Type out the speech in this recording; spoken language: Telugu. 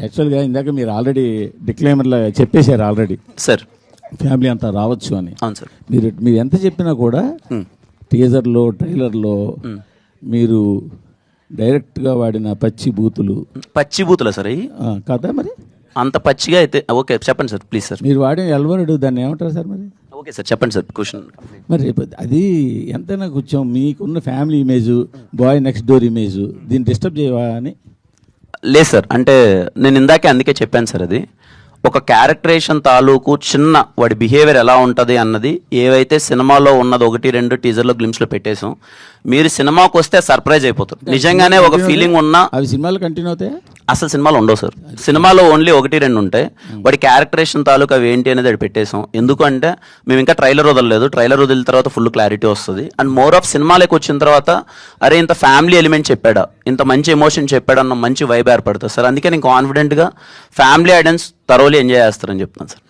యాక్చువల్గా ఇందాక మీరు ఆల్రెడీ డిక్లైమర్లో చెప్పేశారు ఆల్రెడీ సార్ ఫ్యామిలీ అంతా రావచ్చు అని. అవును సార్. మీరు ఎంత చెప్పినా కూడా టీజర్లో ట్రైలర్లో మీరు డైరెక్ట్గా వాడిన పచ్చి బూతులా సార్ అవి కదా మరి అంత పచ్చిగా అయితే ఓకే చెప్పండి సార్ ప్లీజ్ సార్. మీరు వాడిన ఎల్వరుడు దాన్ని ఏమంటారు సార్ మరి? ఓకే సార్ చెప్పండి సార్ క్వశ్చన్. మరి అది ఎంతైనా కొంచెం మీకున్న family image, boy next door image దీన్ని డిస్టర్బ్ చేయవా అని? లేదు సార్, అంటే నేను ఇందాకే అందుకే చెప్పాను సార్, అది ఒక క్యారెక్టరేషన్ తాలూకు చిన్న వాడి బిహేవియర్ ఎలా ఉంటుంది అన్నది ఏవైతే సినిమాలో ఉన్నది 1-2 టీజర్లో గ్లిమ్స్లో పెట్టేసాం. మీరు సినిమాకి వస్తే సర్ప్రైజ్ అయిపోతారు. నిజంగానే ఒక ఫీలింగ్ ఉన్నా అవి సినిమాలు కంటిన్యూ అవుతాయి, అసలు సినిమాలో ఉండవు సార్. సినిమాలో ఓన్లీ 1-2 ఉంటాయి. వాడి క్యారెక్టరేషన్ తాలూకు అవి ఏంటి అనేది అది పెట్టేసాం. ఎందుకంటే మేము ఇంకా ట్రైలర్ వదలలేదు. ట్రైలర్ వదిలిన తర్వాత ఫుల్ క్లారిటీ వస్తుంది. అండ్ మోర్ ఆఫ్ సినిమాలోకి వచ్చిన తర్వాత అరే ఇంత ఫ్యామిలీ ఎలిమెంట్ చెప్పాడా, ఇంత మంచి ఎమోషన్ చెప్పాడా అన్న మంచి వైబ్ ఏర్పడుతుంది సార్. అందుకే నేను కాన్ఫిడెంట్గా ఫ్యామిలీ ఆడియన్స్ థరోలీ ఎంజాయ్ చేస్తారని చెప్తున్నాను సార్.